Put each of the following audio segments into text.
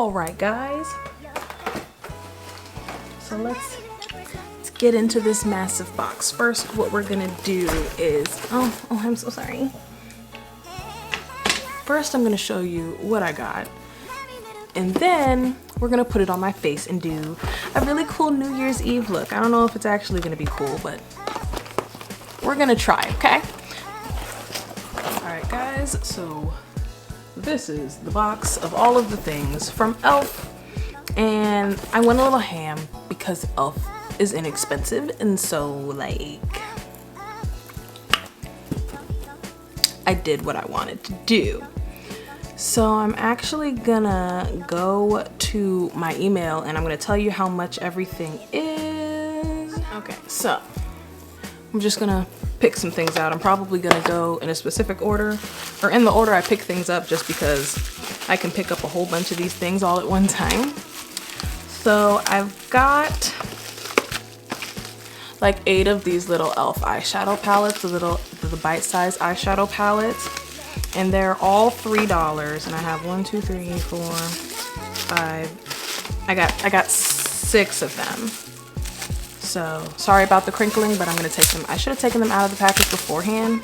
All right, guys. So let's get into this massive box. First, what we're gonna do is, oh, I'm so sorry. First, I'm gonna show you what I got. And then we're gonna put it on my face and do a really cool New Year's Eve look. I don't know if it's actually gonna be cool, but we're gonna try, okay? All right, guys, so this is the box of all of the things from e.l.f. And I went a little ham because e.l.f. is inexpensive, and so like I did what I wanted to do. So I'm actually gonna go to my email and I'm gonna tell you how much everything is. Okay, so I'm just gonna pick some things out. I'm probably gonna go in a specific order, or in the order I pick things up, just because I can pick up a whole bunch of these things all at one time. So I've got like 8 of these little e.l.f. eyeshadow palettes, the bite-sized eyeshadow palettes. And they're all $3, and I have 1, 2, 3, 4, 5. I got 6 of them. So sorry about the crinkling, but I'm gonna take them. I should have taken them out of the package beforehand,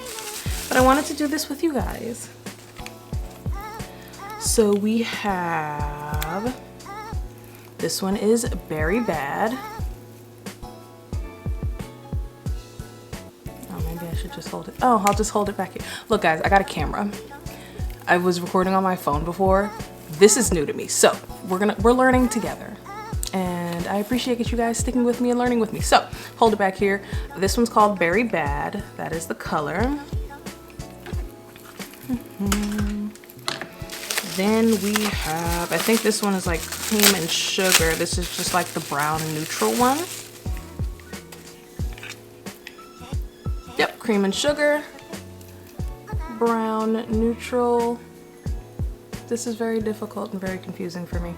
but I wanted to do this with you guys. So we have, this one is Very Bad. Just hold it. Oh, I'll just hold it back here. Look, guys, I got a camera. I was recording on my phone before. This is new to me, so we're learning together, and I appreciate you guys sticking with me and learning with me. So hold it back here. This one's called Very Bad. That is the color. Then we have, I think this one is like Cream and Sugar. This is just like the brown neutral one. Yep, Cream and Sugar, brown, neutral. This is very difficult and very confusing for me.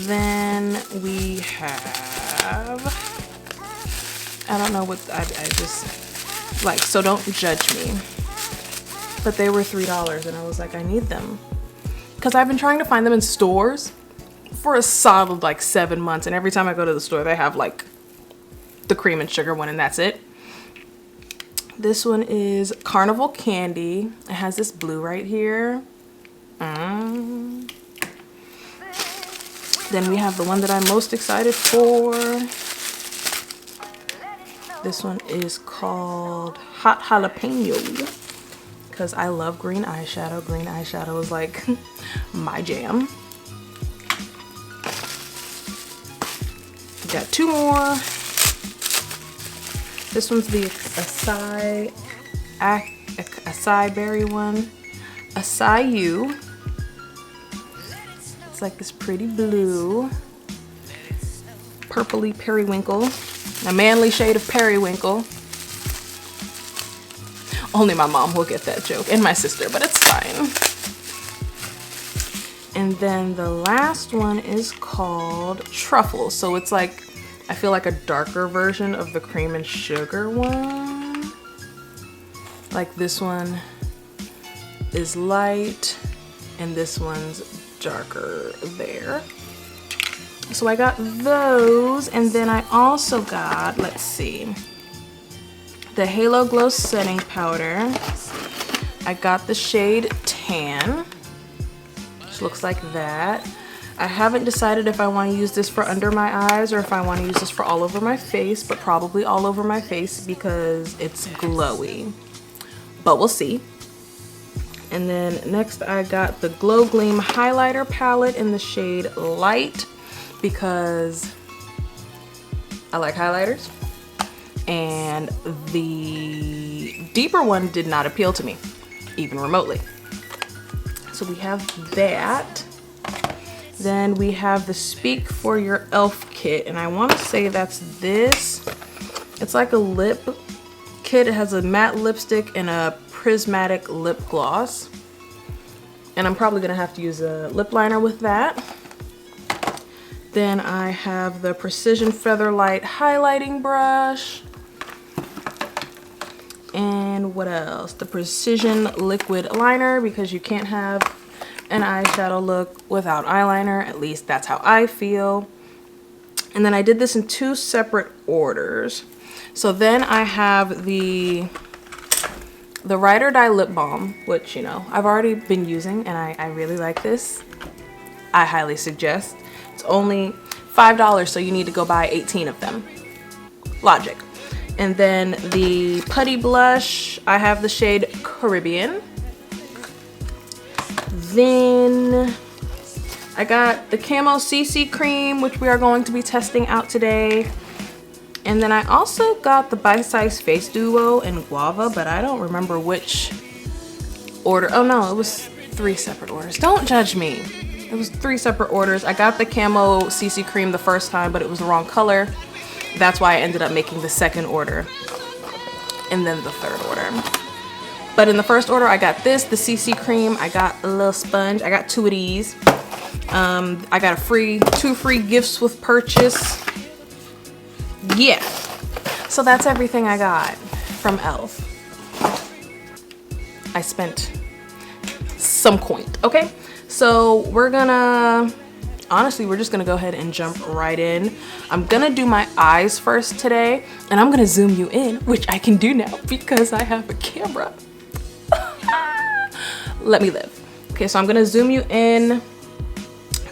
Then we have, I don't know what, I just, like, so don't judge me. But they were $3 and I was like, I need them. Because I've been trying to find them in stores for a solid like 7 months, and every time I go to the store they have like the Cream and Sugar one, and that's it. This one is Carnival Candy. It has this blue right here. Then we have the one that I'm most excited for. This one is called Hot Jalapeno, because I love green eyeshadow. Green eyeshadow is like my jam. Got 2 more. This one's the acai berry one. Acai. It's like this pretty blue, purpley periwinkle, a manly shade of periwinkle. Only my mom will get that joke, and my sister, but it's fine. And then the last one is called Truffle. So it's like, I feel like a darker version of the Cream and Sugar one. Like this one is light and this one's darker there. So I got those, and then I also got, let's see, the Halo Glow Setting Powder. I got the shade Tan, which looks like that. I haven't decided if I want to use this for under my eyes or if I want to use this for all over my face, but probably all over my face because it's glowy. But we'll see. And then next I got the Glow Gleam Highlighter Palette in the shade Light because I like highlighters. And the deeper one did not appeal to me, even remotely. So we have that. Then we have the Speak for Your e.l.f. kit, and I want to say that's this. It's like a lip kit. It has a matte lipstick and a prismatic lip gloss. And I'm probably going to have to use a lip liner with that. Then I have the Precision Featherlight highlighting brush. And what else? The Precision liquid liner, because you can't have an eyeshadow look without eyeliner. At least that's how I feel. And then I did this in 2 separate orders. So then I have the Ride or Die lip balm, which, you know, I've already been using and I really like this. I highly suggest. It's only $5, so you need to go buy 18 of them. Logic. And then the putty blush, I have the shade Caribbean. Then I got the Camo CC cream, which we are going to be testing out today. And then I also got the Bite Size Face Duo in Guava, but I don't remember which order. Oh no, it was 3 separate orders. Don't judge me. It was 3 separate orders. I got the Camo CC cream the first time, but it was the wrong color. That's why I ended up making the 2nd order and then the 3rd order. But in the first order, I got this, the CC cream. I got a little sponge. I got 2 of these. I got 2 free gifts with purchase. Yeah. So that's everything I got from e.l.f. I spent some coin, okay? So we're gonna, honestly, we're just gonna go ahead and jump right in. I'm gonna do my eyes first today, and I'm gonna zoom you in, which I can do now because I have a camera. Let me live. Okay, so I'm gonna zoom you in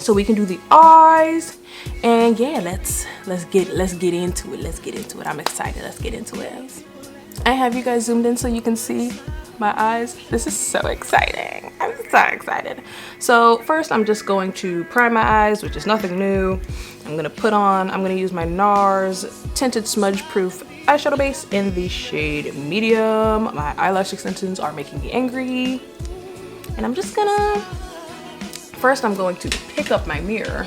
so we can do the eyes. And yeah, let's get into it. Let's get into it. I'm excited. Let's get into it. I have you guys zoomed in so you can see my eyes. This is so exciting. I'm so excited. So first I'm just going to prime my eyes, which is nothing new. I'm gonna use my NARS Tinted Smudge Proof eyeshadow base in the shade Medium. My eyelash extensions are making me angry. And I'm just gonna, first I'm going to pick up my mirror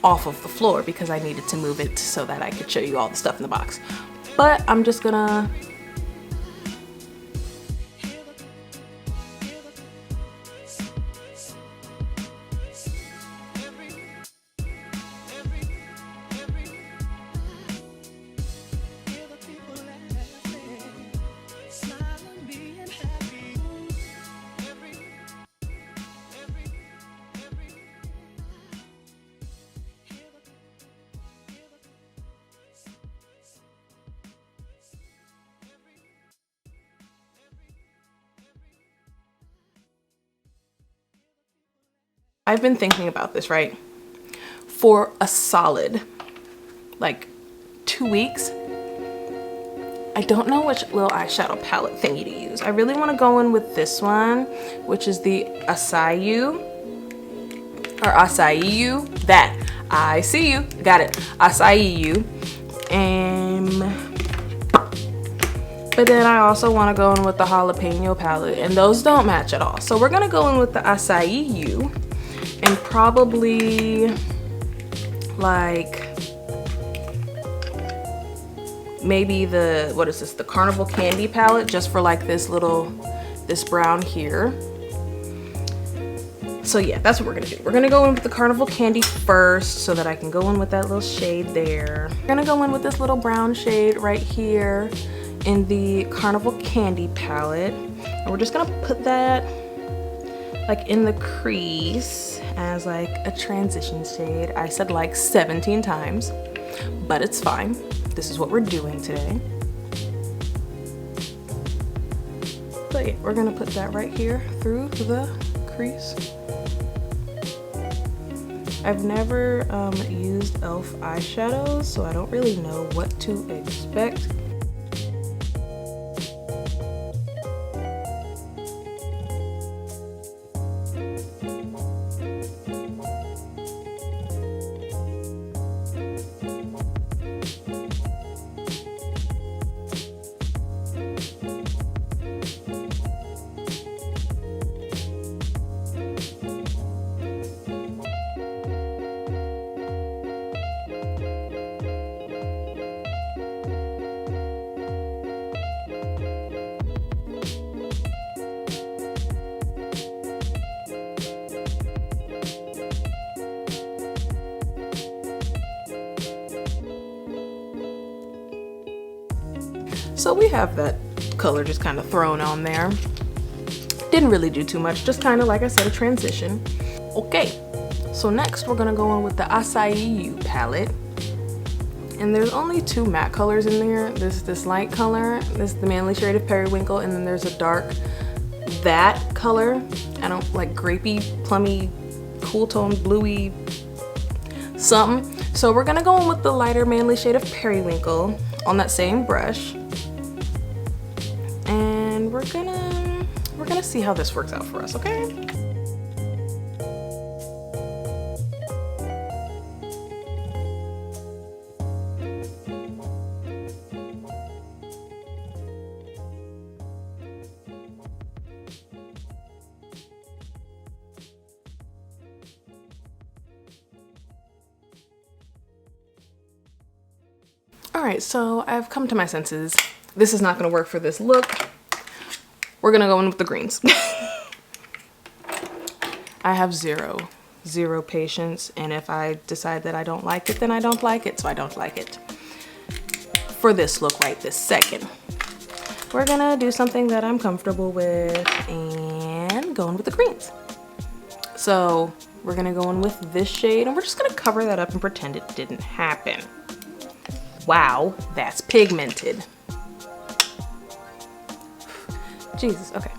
off of the floor because I needed to move it so that I could show you all the stuff in the box. But I'm just gonna I've been thinking about this, right? For a solid, like 2 weeks. I don't know which little eyeshadow palette thingy to use. I really want to go in with this one, which is the Acai or Acai. That I see you. Got it. Acai. But then I also want to go in with the jalapeno palette, and those don't match at all. So we're gonna go in with the Acai and probably like maybe the, what is this, the Carnival Candy palette, just for like this brown here. So yeah, that's what we're gonna do. We're gonna go in with the Carnival Candy first so that I can go in with that little shade there. We're gonna go in with this little brown shade right here in the Carnival Candy palette. And we're just gonna put that like in the crease as like a transition shade. I said like 17 times, but it's fine. This is what we're doing today. So yeah, we're gonna put that right here through the crease. I've never used e.l.f. eyeshadows, so I don't really know what to expect. So we have that color just kind of thrown on there. Didn't really do too much, just kind of, like I said, a transition. Okay, so next we're gonna go in with the Acai You palette. And there's only 2 matte colors in there. There's this light color, this is the Manly Shade of Periwinkle, and then there's a dark that color. I don't like grapey, plummy, cool tone, bluey, something. So we're gonna go in with the lighter Manly Shade of Periwinkle on that same brush. And we're gonna see how this works out for us, okay? All right, so I've come to my senses. This is not gonna work for this look. We're gonna go in with the greens. I have zero patience, and if I decide that I don't like it, then I don't like it, so I don't like it. For this look right this second, we're gonna do something that I'm comfortable with and go in with the greens. So we're gonna go in with this shade, and we're just gonna cover that up and pretend it didn't happen. Wow, that's pigmented. Jesus, okay.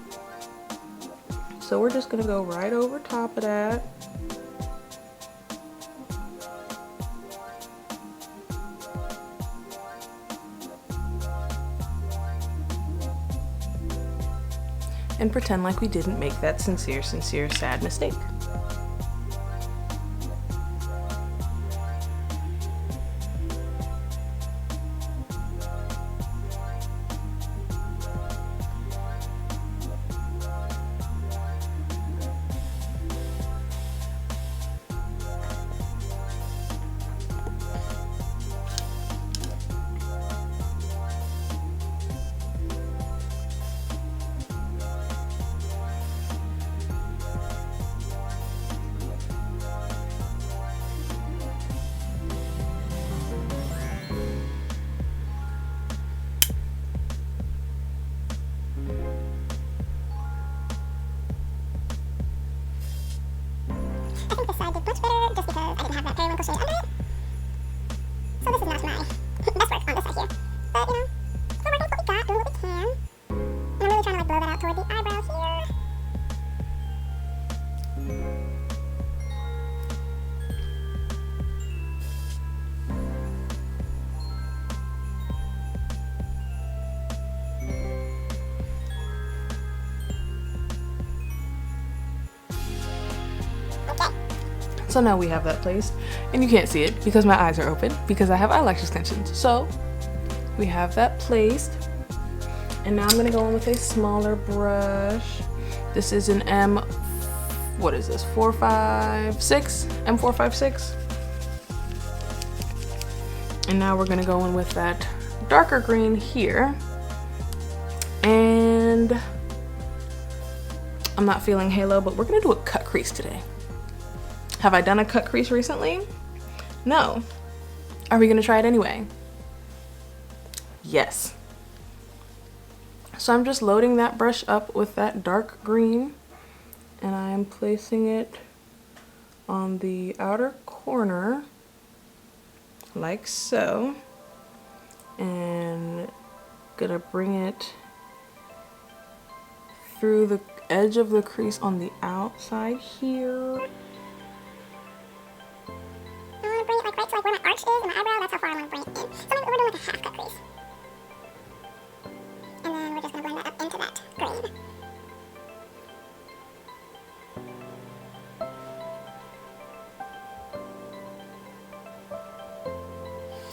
So we're just gonna go right over top of that. And pretend like we didn't make that sincere, sad mistake. I think this side did much better just because I didn't have that periwinkle shade under it. So this is not my best work on this side here. But you know, we're working with what we got, doing what we can. And I'm really trying to like blow that out toward the eyebrow here. So now we have that placed, and you can't see it because my eyes are open because I have eyelash extensions. So we have that placed, and now I'm gonna go in with a smaller brush. This is an what is this, 456, M456. And now we're gonna go in with that darker green here. And I'm not feeling halo, but we're gonna do a cut crease today. Have I done a cut crease recently? No. Are we gonna try it anyway? Yes. So I'm just loading that brush up with that dark green, and I am placing it on the outer corner like so, and gonna bring it through the edge of the crease on the outside here. I want to bring it like right to like where my arch is and my eyebrow. That's how far I want to bring it in. So we're doing like a half cut crease. And then we're just going to blend that up into that green.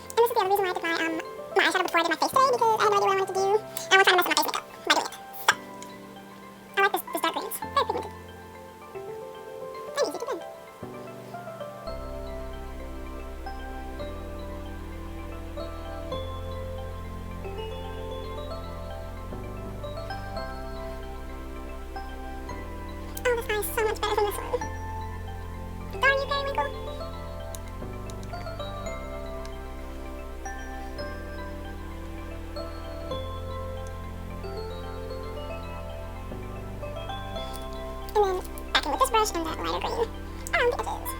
And this is the other reason why I did my eyeshadow before I did my face today, because I had no idea what I wanted to do. And I want to try to mess up my face makeup by doing it. So, I like this dark green. It's very pigmented. And easy to blend. Oh, this eye is so much better than this one. Darn you, periwinkle. And then back in with this brush and that lighter green around the edges.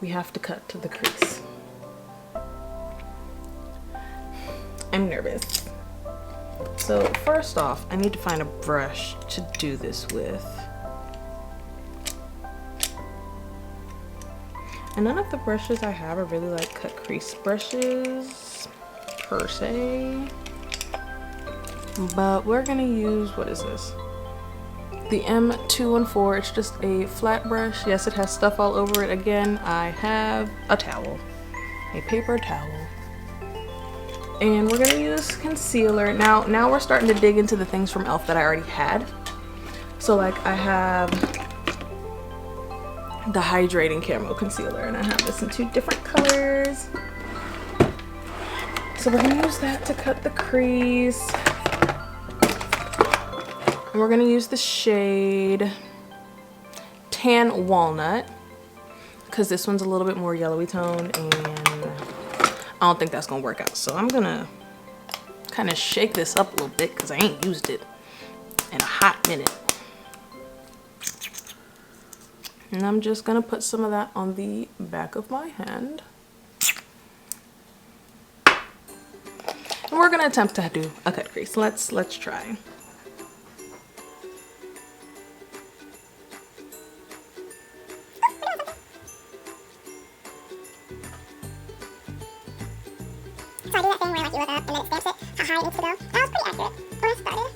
We have to cut to the crease. I'm nervous. So first off, I need to find a brush to do this with. And none of the brushes I have are really like cut crease brushes per se. But we're gonna use, what is this? The M214, it's just a flat brush. Yes, it has stuff all over it. Again, I have a towel, a paper towel. And we're gonna use concealer. Now we're starting to dig into the things from e.l.f. that I already had. So like I have the hydrating camo concealer and I have this in 2 different colors. So we're gonna use that to cut the crease. And we're gonna use the shade Tan Walnut because this one's a little bit more yellowy toned and I don't think that's gonna work out. So I'm gonna kind of shake this up a little bit because I ain't used it in a hot minute. And I'm just gonna put some of that on the back of my hand. And we're gonna attempt to do a cut crease. Let's try. So I do that thing where like you look up and then it stamps it how high it needs to go. That was pretty accurate when I started.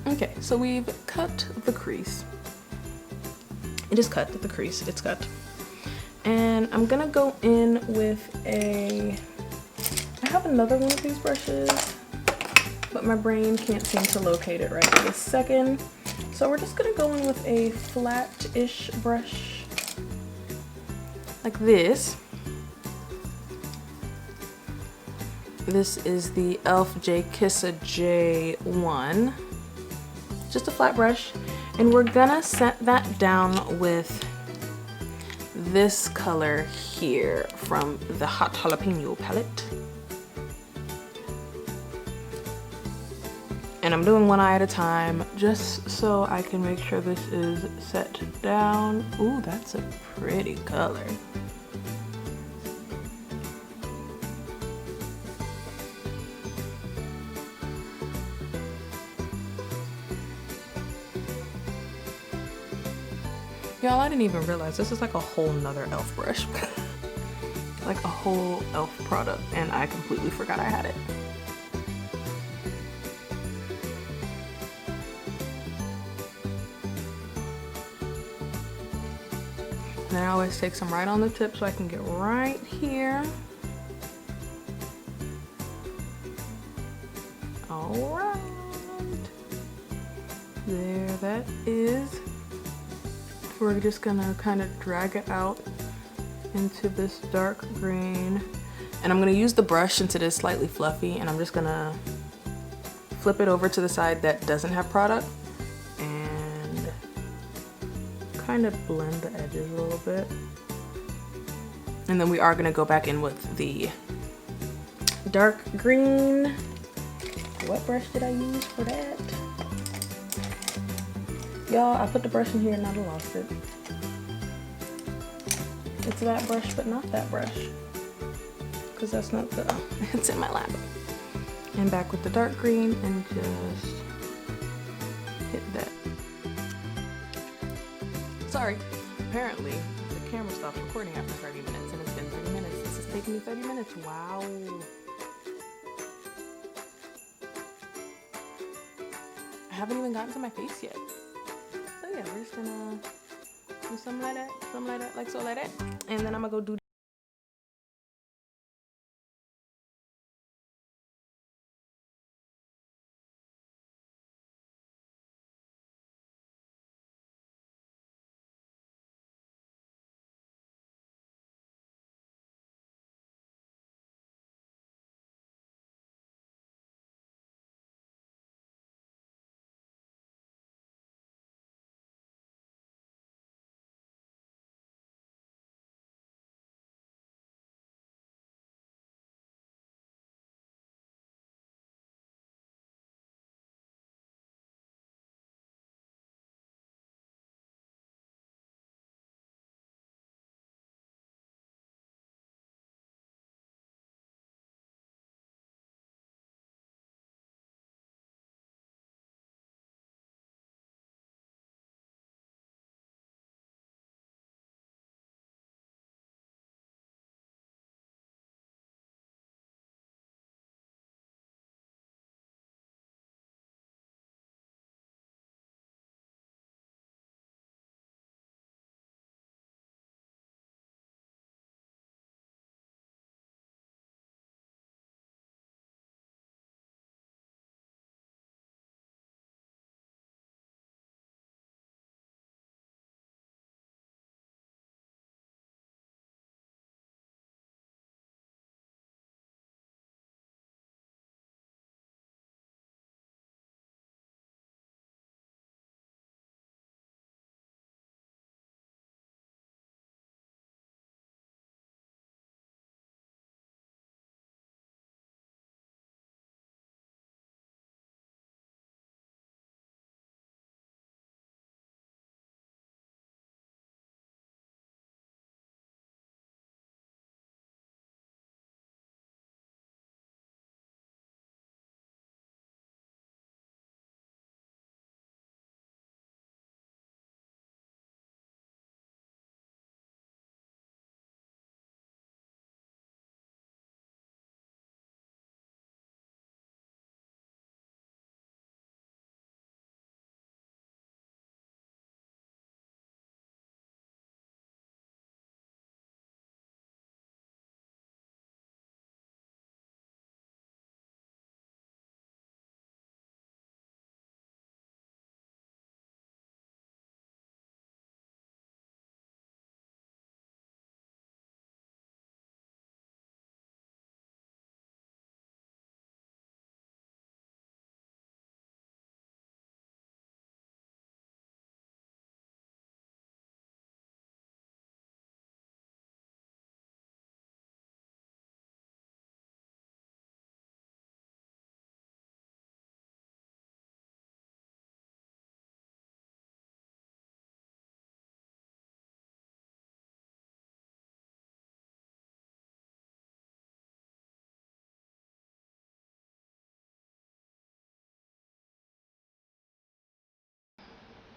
Okay, so we've cut the crease. It is cut at the crease, it's cut. And I'm gonna go in with I have another one of these brushes, but my brain can't seem to locate it right this second. So we're just gonna go in with a flat-ish brush, like this. This is the e.l.f. J Kissa J1. Just a flat brush, and we're gonna set that down with this color here from the Hot Jalapeno palette. And I'm doing one eye at a time just so I can make sure this is set down. Ooh, that's a pretty color. Y'all, I didn't even realize this is like a whole nother e.l.f. brush. Like a whole e.l.f. product, and I completely forgot I had it. And then I always take some right on the tip so I can get right here. All right. There that is. We're just gonna kind of drag it out into this dark green. And I'm gonna use the brush since it is slightly fluffy, and I'm just gonna flip it over to the side that doesn't have product and kind of blend the edges a little bit. And then we are gonna go back in with the dark green. What brush did I use for that? Y'all, I put the brush in here and I lost it. It's that brush, but not that brush. Because that's not the, it's in my lap. And back with the dark green and just hit that. Sorry, apparently the camera stopped recording after 30 minutes and it's been 30 minutes. This is taking me 30 minutes, wow. I haven't even gotten to my face yet. Yeah, we're just gonna Do something like that, like so, like that. And then I'm gonna go do.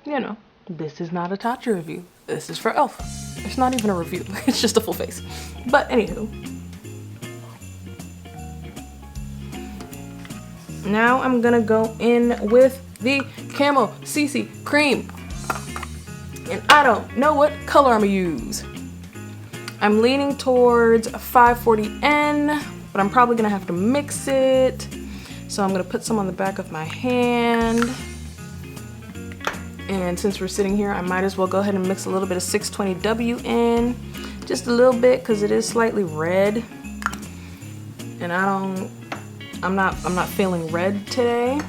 You know, this is not a Tatcha review. This is for e.l.f. It's not even a review. It's just a full face. But anywho. Now I'm gonna go in with the Camo CC Cream. And I don't know what color I'm gonna use. I'm leaning towards 540N, but I'm probably gonna have to mix it. So I'm gonna put some on the back of my hand. And since we're sitting here, I might as well go ahead and mix a little bit of 620W in. Just a little bit, because it is slightly red. And I'm not feeling red today.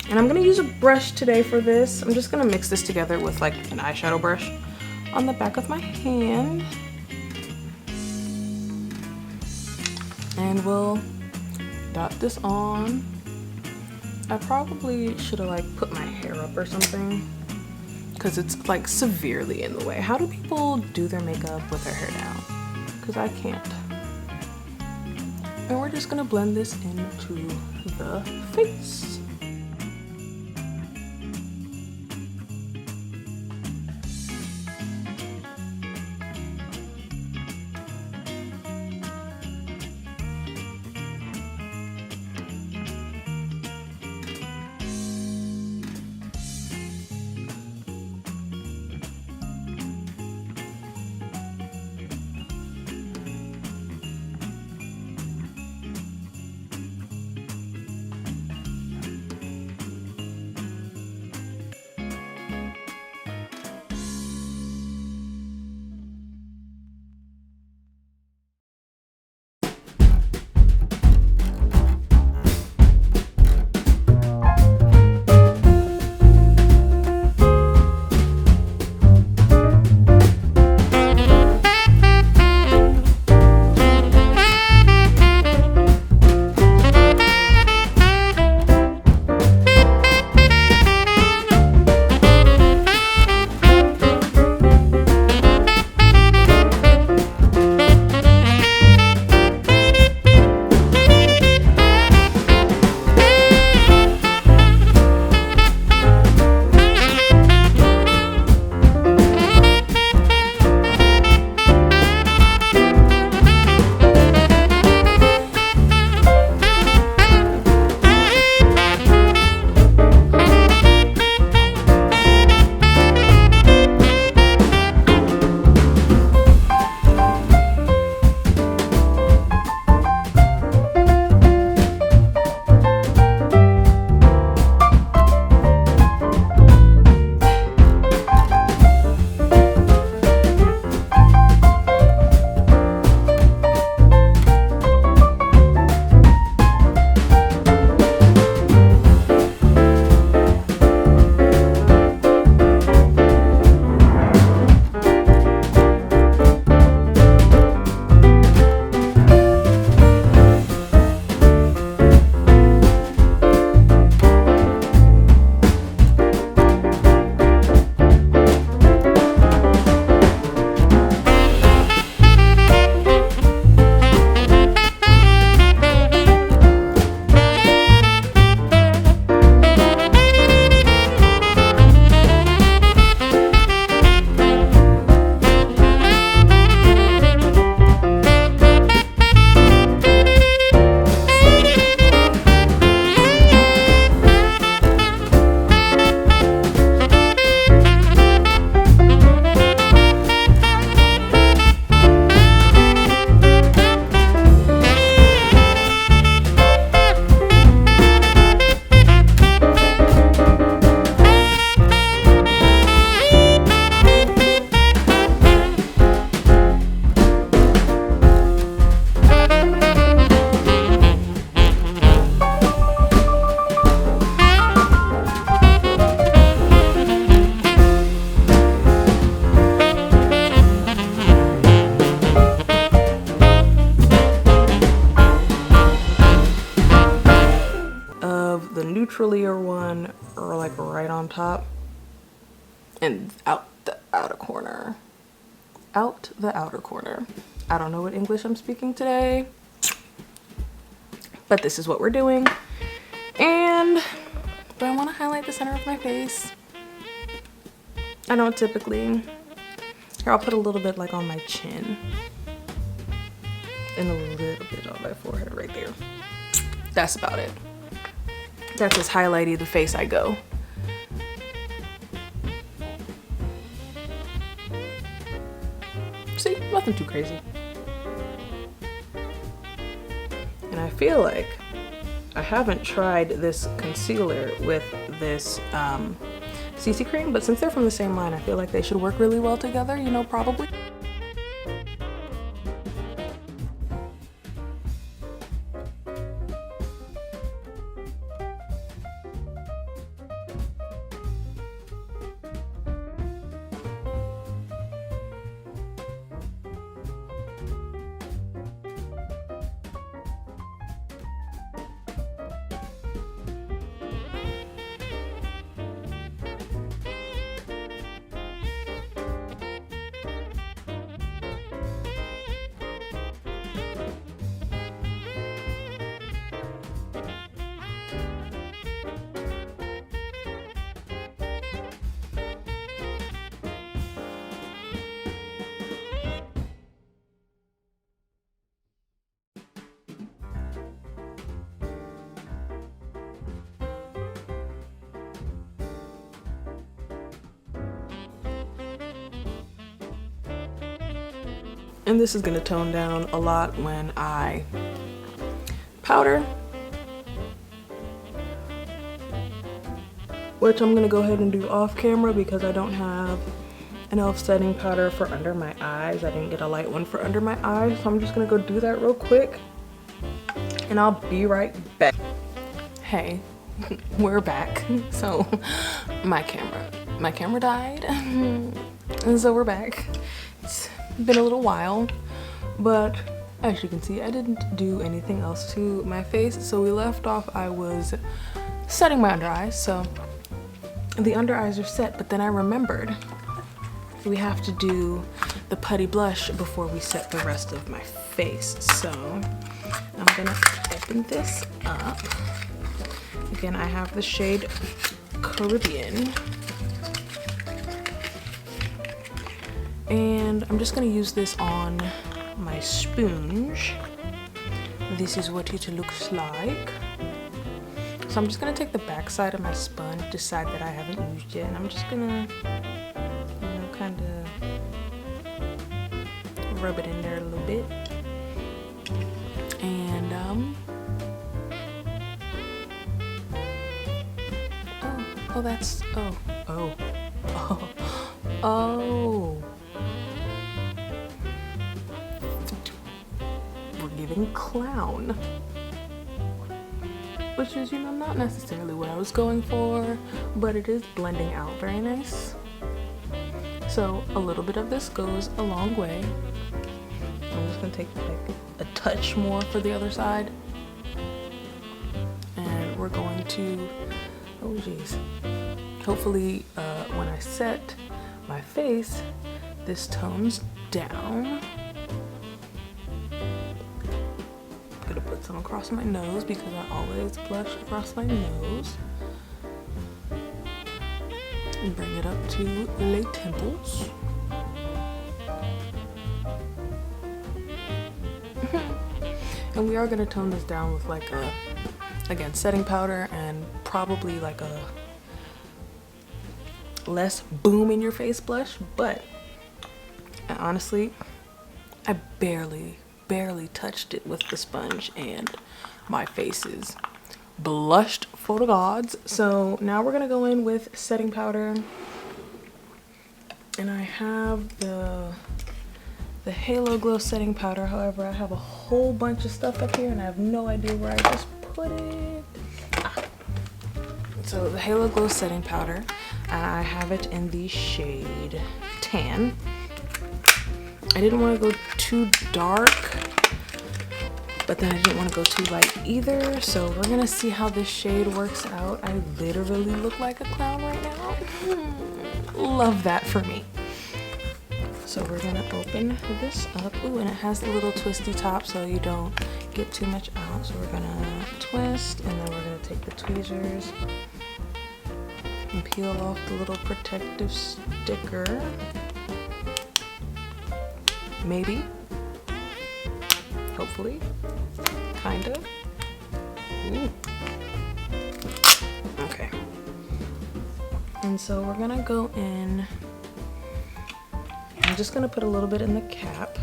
And I'm gonna use a brush today for this. I'm just gonna mix this together with like an eyeshadow brush on the back of my hand. And we'll dot this on. I probably should have like put my hair up or something because it's like severely in the way. How do people do their makeup with their hair down? Because I can't. And we're just gonna blend this into the face. top and out the outer corner. Out the outer corner. I don't know what English I'm speaking today, but this is what we're doing. And do I want to highlight the center of my face? I don't typically. Here, I'll put a little bit like on my chin and a little bit on my forehead right there. That's about it. That's as highlighty the face I go. See, nothing too crazy. And I feel like I haven't tried this concealer with this CC cream, but since they're from the same line, I feel like they should work really well together, you know, probably. And this is gonna tone down a lot when I powder, which I'm gonna go ahead and do off camera because I don't have an e.l.f. setting powder for under my eyes. I didn't get a light one for under my eyes, so I'm just gonna go do that real quick and I'll be right back. Hey, we're back. So my camera died and so we're back. It's been a little while, but as you can see, I didn't do anything else to my face. So we left off, I was setting my under eyes. So the under eyes are set, but then I remembered we have to do the putty blush before we set the rest of my face. So I'm gonna open this up. Again, I have the shade Caribbean. And I'm just gonna use this on my sponge. This is what it looks like. So I'm just gonna take the back side of my sponge, this side that I haven't used yet, and I'm just gonna, you know, kind of rub it in there a little bit. And we're giving clown, which is, you know, not necessarily what I was going for, but it is blending out very nice. So a little bit of this goes a long way. I'm just gonna take like a touch more for the other side, and we're going to, oh geez, hopefully when I set my face, this tones down. I'm gonna put some across my nose because I always blush across my nose, and bring it up to the temples. And we are gonna tone this down with like a, again, setting powder and probably like a less boom in your face blush, but honestly, I barely touched it with the sponge and my face is blushed for the gods. So now we're gonna go in with setting powder, and I have the Halo Glow setting powder. However, I have a whole bunch of stuff up here and I have no idea where I just put it. So the Halo Glow setting powder, I have it in the shade Tan. I didn't want to go too dark but then I didn't want to go too light either. So we're gonna see how this shade works out. I literally look like a clown right now. Love that for me. So we're gonna open this up. Ooh, and it has the little twisty top so you don't get too much out. So we're gonna twist, and then we're gonna take the tweezers and peel off the little protective sticker. Maybe. Hopefully. Kind of. Ooh. Okay. And so we're gonna go in. I'm just gonna put a little bit in the cap.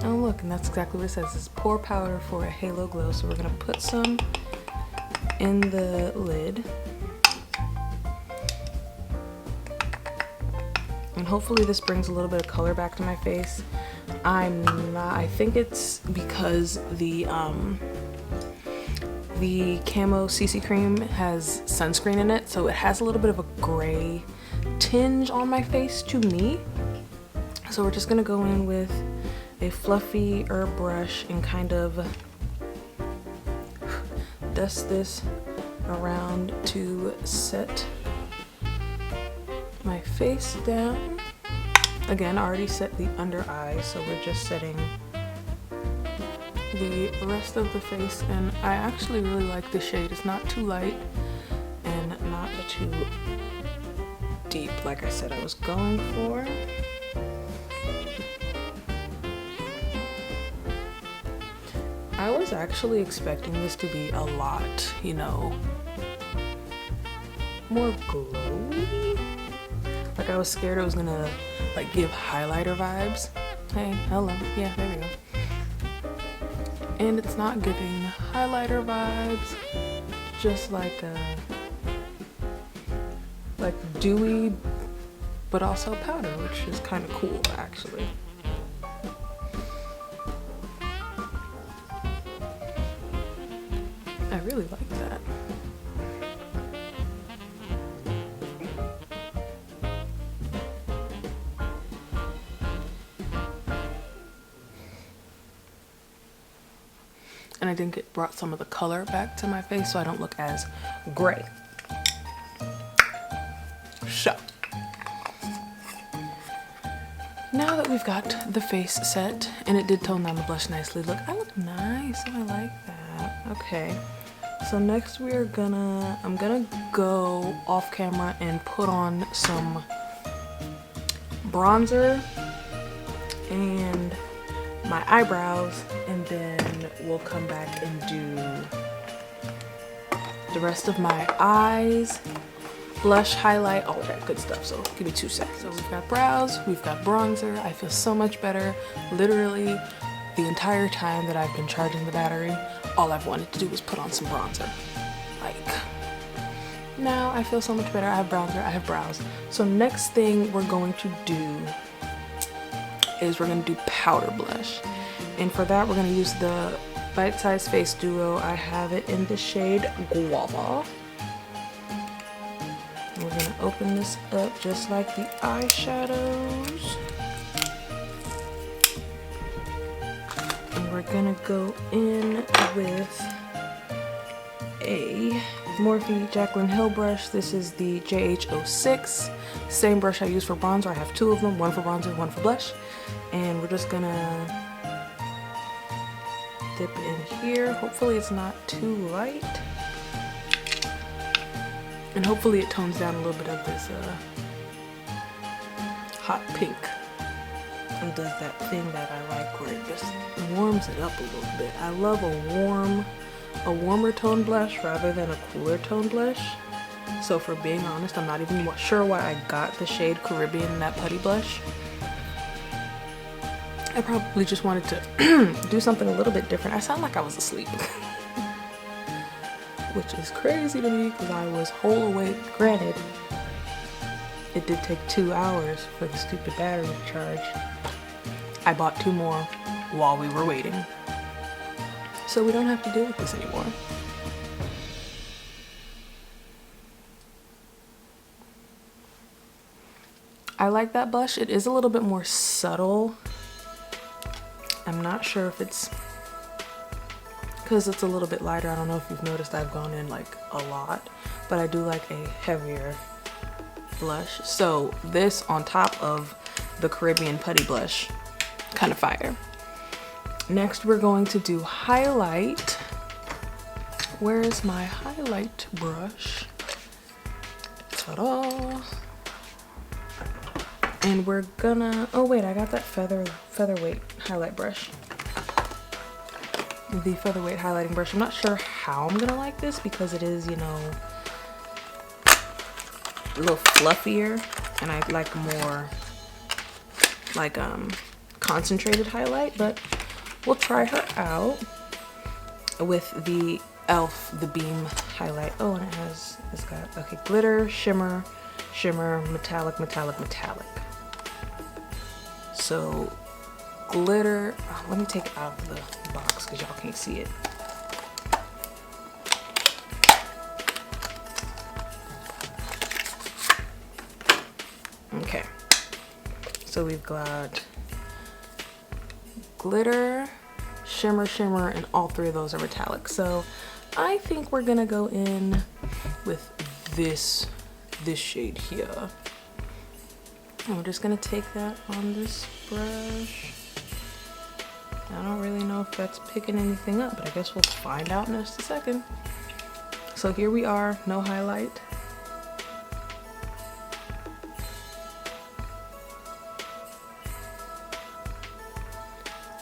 Oh look, and that's exactly what it says. It's pour powder for a halo glow. So we're gonna put some in the lid. And hopefully this brings a little bit of color back to my face. I think it's because the Camo CC cream has sunscreen in it, so it has a little bit of a gray tinge on my face to me. So we're just gonna go in with a fluffy herb brush and kind of dust this around to set my face down. Again, I already set the under eye, so we're just setting the rest of the face. And I actually really like the shade. It's not too light and not too deep like I said I was going for. I was actually expecting this to be a lot, you know, more glowy. Like I was scared it was gonna like give highlighter vibes. Hey, hello, yeah, there we go. And it's not giving highlighter vibes, just like dewy, but also powder, which is kind of cool actually. I really like that. And I think it brought some of the color back to my face so I don't look as gray. So, now that we've got the face set, and it did tone down the blush nicely. Look, I look nice, oh, I like that. Okay, so next I'm gonna go off camera and put on some bronzer and my eyebrows, and then we'll come back and do the rest of my eyes, blush, highlight, all that good stuff. So give me 2 seconds. So we've got brows, we've got bronzer. I feel so much better. Literally the entire time that I've been charging the battery, all I've wanted to do was put on some bronzer. Like, now I feel so much better. I have bronzer, I have brows. So next thing we're going to do is we're gonna do powder blush. And for that, we're gonna use the Bite Size Face Duo. I have it in the shade Guava. And we're gonna open this up just like the eyeshadows. And we're gonna go in with a Morphe Jaclyn Hill brush. This is the JH06. Same brush I use for bronzer. I have 2 of them, one for bronzer, one for blush. And we're just gonna dip in here. Hopefully it's not too light. And hopefully it tones down a little bit of this hot pink. And does that thing that I like where it just warms it up a little bit. I love a warmer tone blush rather than a cooler tone blush. So for being honest, I'm not even sure why I got the shade Caribbean in that putty blush. I probably just wanted to do something a little bit different. I sound like I was asleep. Which is crazy to me because I was whole awake. Granted, it did take 2 hours for the stupid battery to charge. I bought 2 more while we were waiting. So we don't have to deal with this anymore. I like that blush. It is a little bit more subtle. I'm not sure if it's because it's a little bit lighter. I don't know if you've noticed I've gone in like a lot, but I do like a heavier blush. So this on top of the Caribbean Putty Blush, kind of fire. Next we're going to do highlight. Where is my highlight brush? Ta-da! And we're gonna, oh wait, I got that featherweight highlight brush. The featherweight highlighting brush. I'm not sure how I'm gonna like this because it is, you know, a little fluffier, and I like more like concentrated highlight, but we'll try her out with the e.l.f. the Beam highlight. Oh, and it's got, okay, glitter, shimmer, shimmer, metallic, metallic, metallic. So glitter, let me take it out of the box because y'all can't see it. Okay, so we've got glitter, shimmer, shimmer, and all three of those are metallic. So I think we're gonna go in with this shade here. And we're just gonna take that on this brush. I don't really know if that's picking anything up, but I guess we'll find out in just a second. So here we are, no highlight.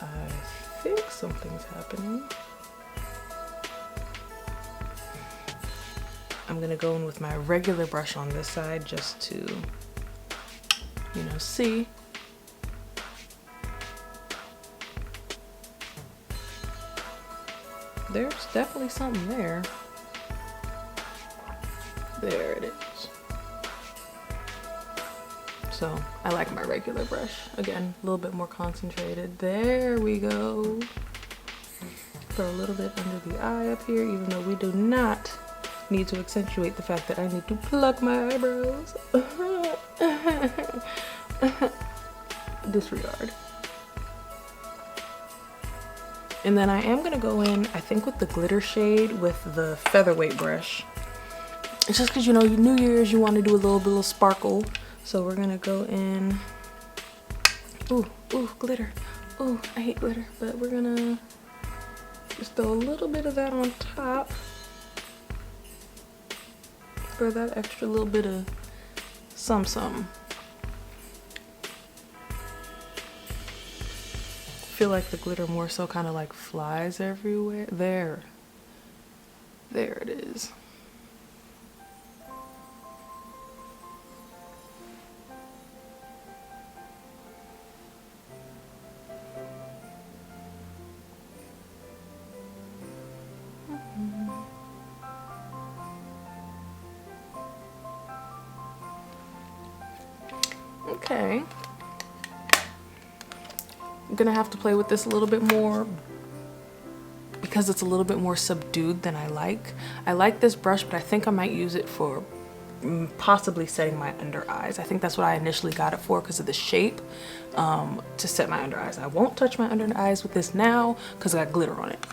I think something's happening. I'm gonna go in with my regular brush on this side just to, you know, see. There's definitely something there. There it is. So I like my regular brush. Again, a little bit more concentrated. There we go. Put a little bit under the eye up here, even though we do not need to accentuate the fact that I need to pluck my eyebrows. Disregard. And then I am gonna go in, I think, with the glitter shade with the featherweight brush. It's just because, you know, New Year's, you want to do a little bit of sparkle. So we're gonna go in. Ooh, ooh, glitter. Ooh, I hate glitter, but we're gonna just throw a little bit of that on top for that extra little bit of some. I feel like the glitter more so kind of like flies everywhere. There it is. Okay. I'm gonna have to play with this a little bit more because it's a little bit more subdued than I like. I like this brush, but I think I might use it for possibly setting my under eyes. I think that's what I initially got it for because of the shape, to set my under eyes. I won't touch my under eyes with this now because I got glitter on it.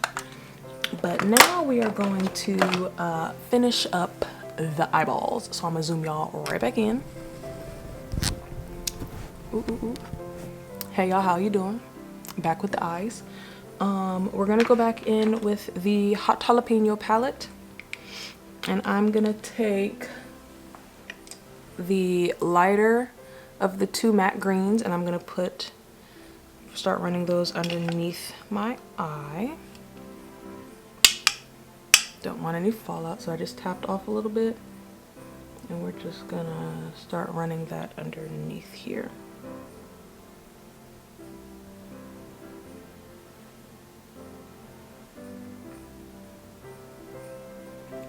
But now we are going to finish up the eyeballs. So I'm gonna zoom y'all right back in. Ooh, ooh, ooh. Hey y'all, how you doing? Back with the eyes. We're gonna go back in with the Hot Jalapeno palette, and I'm gonna take the lighter of the two matte greens, and I'm gonna start running those underneath my eye. Don't want any fallout, so I just tapped off a little bit, and we're just gonna start running that underneath here.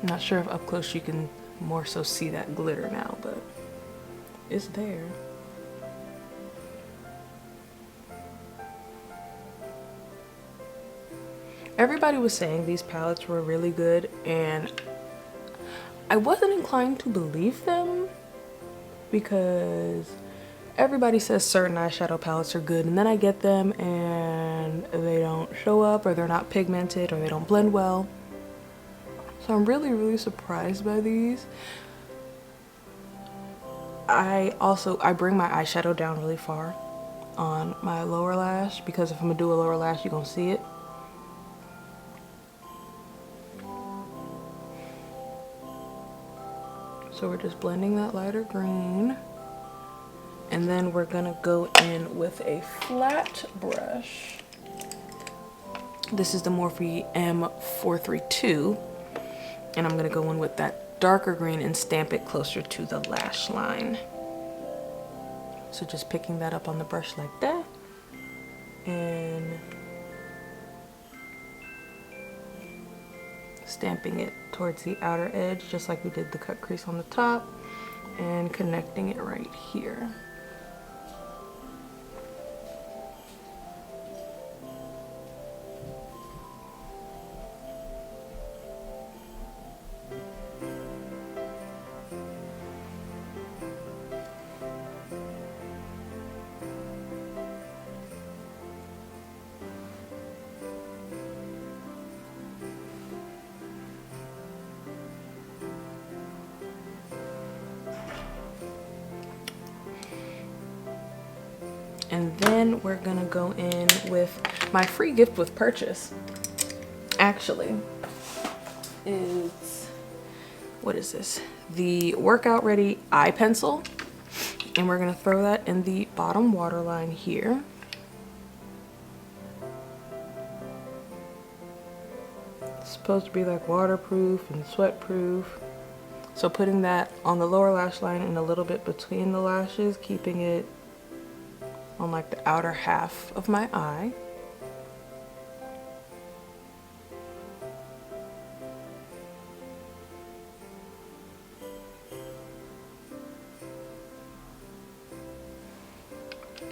I'm not sure if up close you can more so see that glitter now, but it's there. Everybody was saying these palettes were really good, and I wasn't inclined to believe them because everybody says certain eyeshadow palettes are good, and then I get them and they don't show up, or they're not pigmented, or they don't blend well. So I'm really surprised by these. I bring my eyeshadow down really far on my lower lash, because if I'm gonna do a lower lash, you're gonna see it. So we're just blending that lighter green. And then we're gonna go in with a flat brush. This is the Morphe M432. And I'm gonna go in with that darker green and stamp it closer to the lash line. So just picking that up on the brush like that. And stamping it towards the outer edge, just like we did the cut crease on the top, and connecting it right here. And then we're gonna go in with my free gift with purchase. Actually, is, what is this? The Workout Ready eye pencil. And we're gonna throw that in the bottom waterline here. It's supposed to be like waterproof and sweatproof. So putting that on the lower lash line and a little bit between the lashes, keeping it on like the outer half of my eye.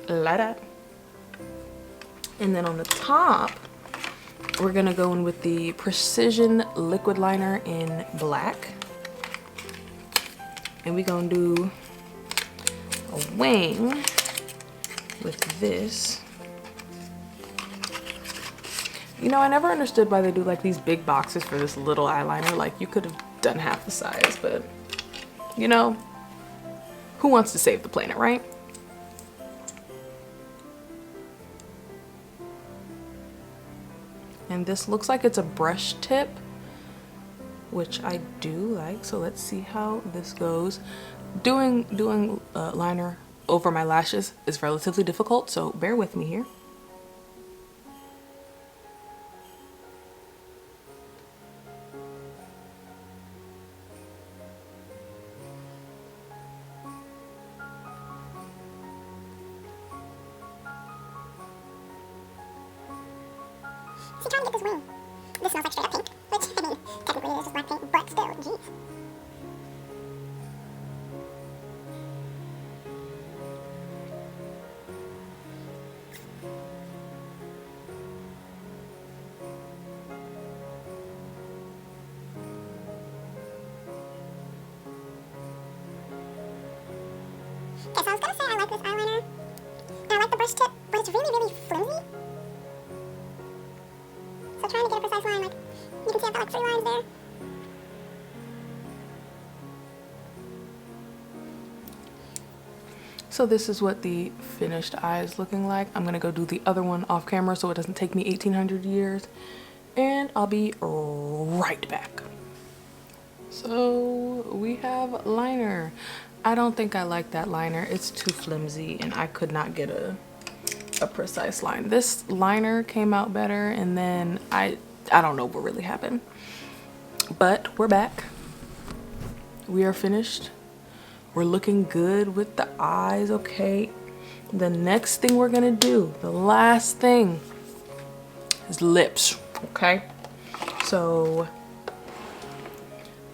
Like that. And then on the top, we're gonna go in with the Precision liquid liner in black. And we're gonna do a wing with this. You know, I never understood why they do like these big boxes for this little eyeliner. Like, you could have done half the size, but you know, who wants to save the planet, right? And this looks like it's a brush tip, which I do like. So let's see how this goes. Doing liner over my lashes is relatively difficult, so bear with me here. So trying to get this wing. This smells like straight up pink, which, I mean, technically it is just black paint, but still, jeez. Okay, so I was gonna say I like this eyeliner, and I like the brush tip, but it's really flimsy. So trying to get a precise line, like, you can see I've got like 3 lines there. So this is what the finished eye is looking like. I'm gonna go do the other one off camera so it doesn't take me 1800 years, and I'll be right back. So we have liner. I don't think I like that liner. It's too flimsy and I could not get a precise line. This liner came out better, and then I don't know what really happened. But we're back. We are finished. We're looking good with the eyes, okay? The next thing we're gonna do, the last thing, is lips, okay? So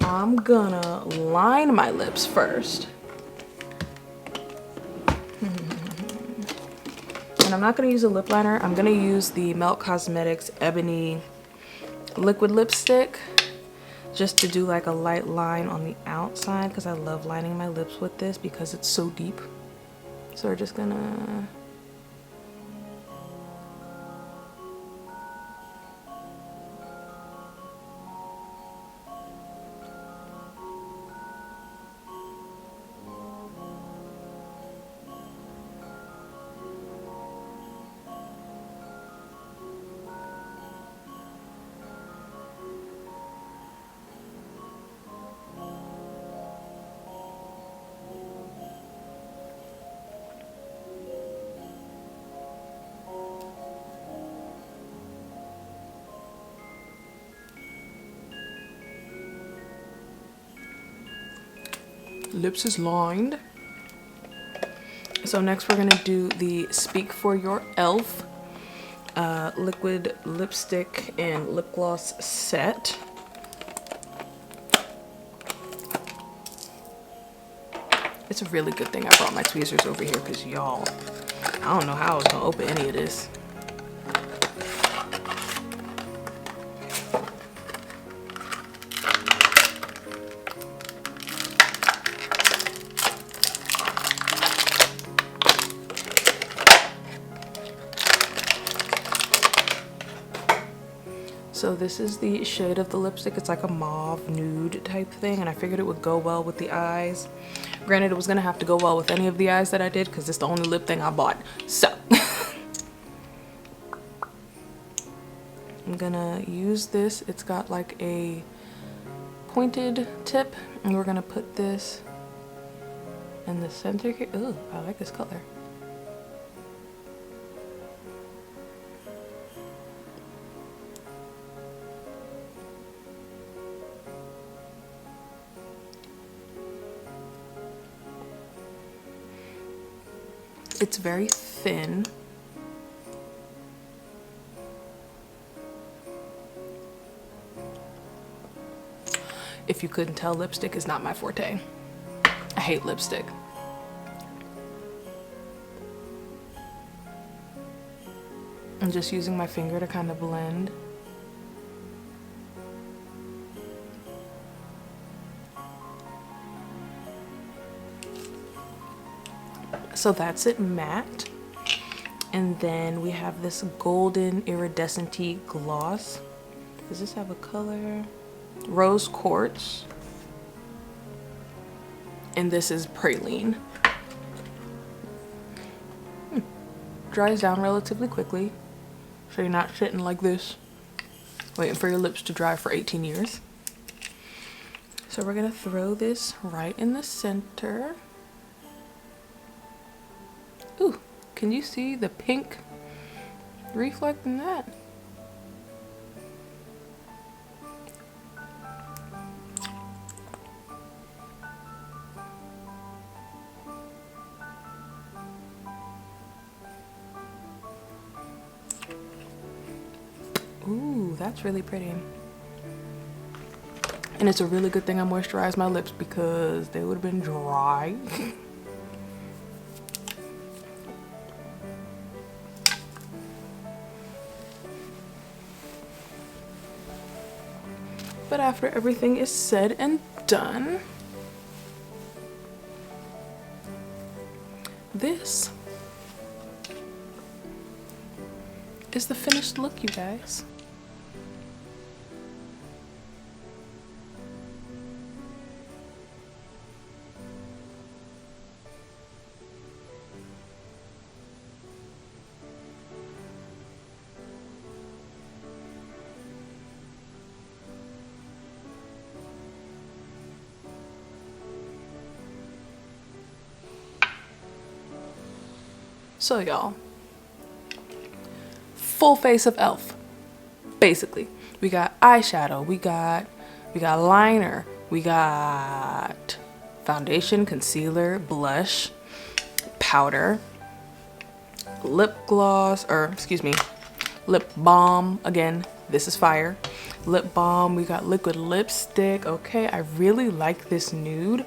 I'm gonna line my lips first. And I'm not gonna use a lip liner. I'm gonna use the Melt Cosmetics Ebony liquid lipstick, just to do like a light line on the outside, because I love lining my lips with this because it's so deep. So we're just gonna lips is lined. So next we're gonna do the Speak for Your e.l.f. Liquid lipstick and lip gloss set. It's a really good thing I brought my tweezers over here because y'all, I don't know how I was gonna open any of this. So this is the shade of the lipstick. It's like a mauve nude type thing, and I figured it would go well with the eyes. Granted, it was gonna have to go well with any of the eyes that I did because it's the only lip thing I bought. So I'm gonna use this. It's got like a pointed tip, and we're gonna put this in the center here. Ooh, I like this color. It's very thin. If you couldn't tell, lipstick is not my forte. I hate lipstick. I'm just using my finger to kind of blend. So that's it matte. And then we have this golden iridescent-y gloss. Does this have a color? Rose quartz. And this is praline. Dries down relatively quickly. So you're not sitting like this, waiting for your lips to dry for 18 years. So we're gonna throw this right in the center. Ooh, can you see the pink reflecting that? Ooh, that's really pretty. And it's a really good thing I moisturized my lips because they would have been dry. But after everything is said and done, this is the finished look, you guys. So y'all, full face of e.l.f. Basically, we got eyeshadow, we got liner, we got foundation, concealer, blush, powder, lip gloss, or excuse me, lip balm. Again, this is fire. Lip balm, we got liquid lipstick. Okay, I really like this nude.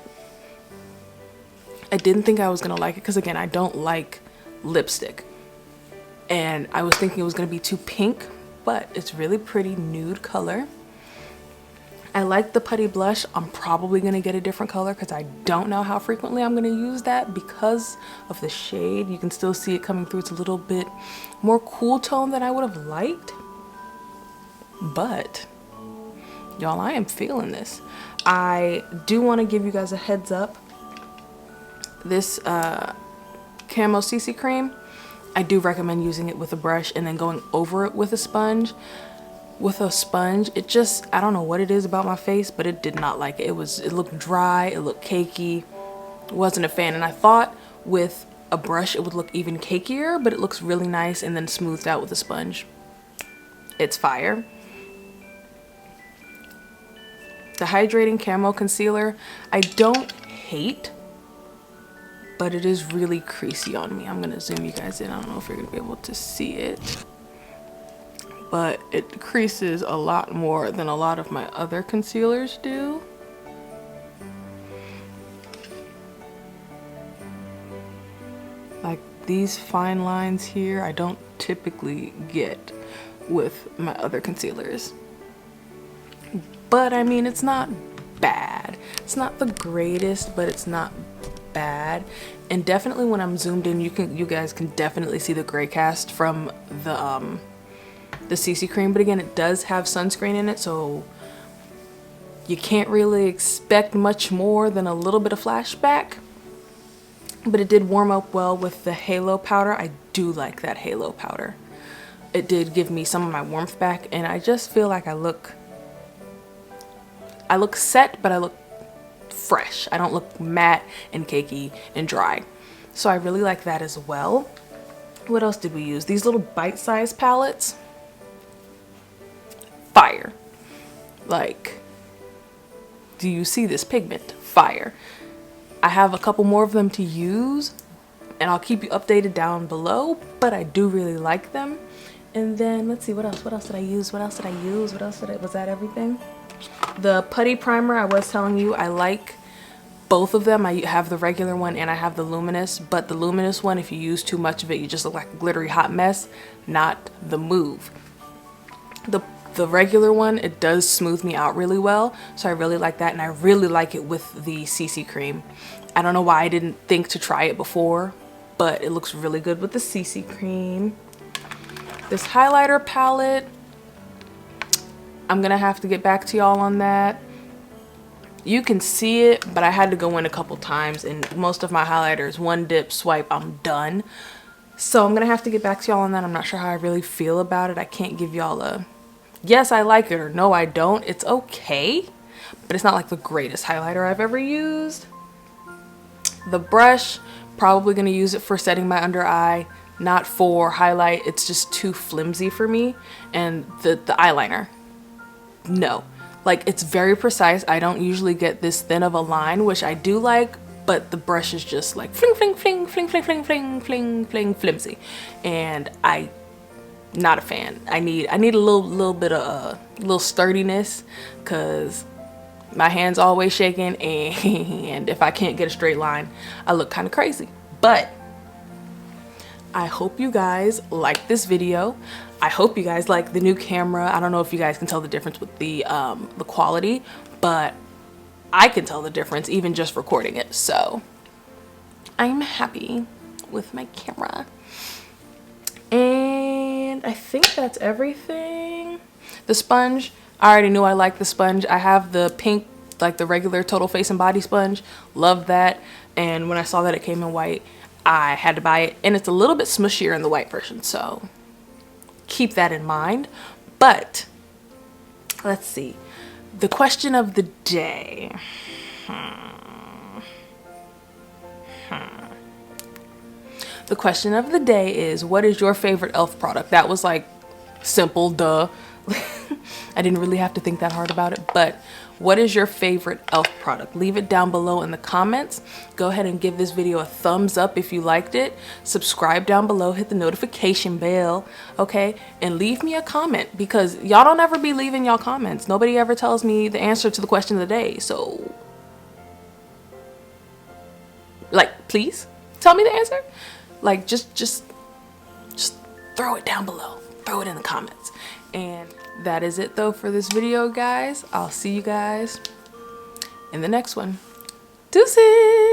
I didn't think I was gonna like it because again, I don't like lipstick. And I was thinking it was gonna be too pink, but it's really pretty nude color. I like the putty blush. I'm probably going to get a different color because I don't know how frequently I'm going to use that because of the shade. You can still see it coming through. It's a little bit more cool tone than I would have liked. But y'all, I am feeling this. I do want to give you guys a heads up. This Camo CC cream, I do recommend using it with a brush and then going over it with a sponge. With a sponge, it just, I don't know what it is about my face, but it did not like it. It looked dry, it looked cakey. Wasn't a fan. And I thought with a brush it would look even cakier, but it looks really nice and then smoothed out with a sponge. It's fire. The Hydrating Camo Concealer, I don't hate, but it is really creasy on me. I'm gonna zoom you guys in. I don't know if you're gonna be able to see it, but it creases a lot more than a lot of my other concealers do. Like these fine lines here, I don't typically get with my other concealers. But I mean, it's not bad. It's not the greatest, but it's not bad. And definitely when I'm zoomed in, you guys can definitely see the gray cast from the CC cream. But again, it does have sunscreen in it, so you can't really expect much more than a little bit of flashback. But it did warm up well with the halo powder. I do like that halo powder. It did give me some of my warmth back, and I just feel like I look set, but I look fresh. I don't look matte and cakey and dry. So I really like that as well. What else did we use? These little bite-sized palettes. Fire. Like, do you see this pigment? Fire. I have a couple more of them to use, and I'll keep you updated down below, but I do really like them. And then let's see, what else did I use? Was that everything? The putty primer, I was telling you, I like both of them. I have the regular one and I have the luminous, but the luminous one, if you use too much of it, you just look like a glittery hot mess. Not the move. The regular one, it does smooth me out really well, so I really like that, and I really like it with the CC cream. I don't know why I didn't think to try it before, but it looks really good with the CC cream. This highlighter palette, I'm gonna have to get back to y'all on that. You can see it, but I had to go in a couple times, and most of my highlighters, one dip, swipe, I'm done. So I'm gonna have to get back to y'all on that. I'm not sure how I really feel about it. I can't give y'all a yes, I like it, or no, I don't. It's okay, but it's not like the greatest highlighter I've ever used. The brush, probably gonna use it for setting my under eye, not for highlight. It's just too flimsy for me. And the eyeliner, no. Like, it's very precise. I don't usually get this thin of a line, which I do like, but the brush is just like fling, fling, fling, fling, fling, fling, fling, fling, fling, flimsy. And not a fan. I need a little bit of little sturdiness, because my hand's always shaking, and if I can't get a straight line, I look kind of crazy. But I hope you guys like this video. I hope you guys like the new camera. I don't know if you guys can tell the difference with the quality, but I can tell the difference even just recording it. So I'm happy with my camera. And I think that's everything. The sponge, I already knew I liked the sponge. I have the pink, like the regular total face and body sponge. Love that. And when I saw that it came in white, I had to buy it. And it's a little bit smushier in the white version, so keep that in mind. But let's see. The question of the day. The question of the day is, what is your favorite e.l.f. product? That was like simple, duh. I didn't really have to think that hard about it, but what is your favorite e.l.f. product? Leave it down below in the comments. Go ahead and give this video a thumbs up if you liked it. Subscribe down below, hit the notification bell, okay? And leave me a comment, because y'all don't ever be leaving y'all comments. Nobody ever tells me the answer to the question of the day, so like, please tell me the answer. Like, just throw it down below. Throw it in the comments. And that is it though for this video, guys. I'll see you guys in the next one. Deuces!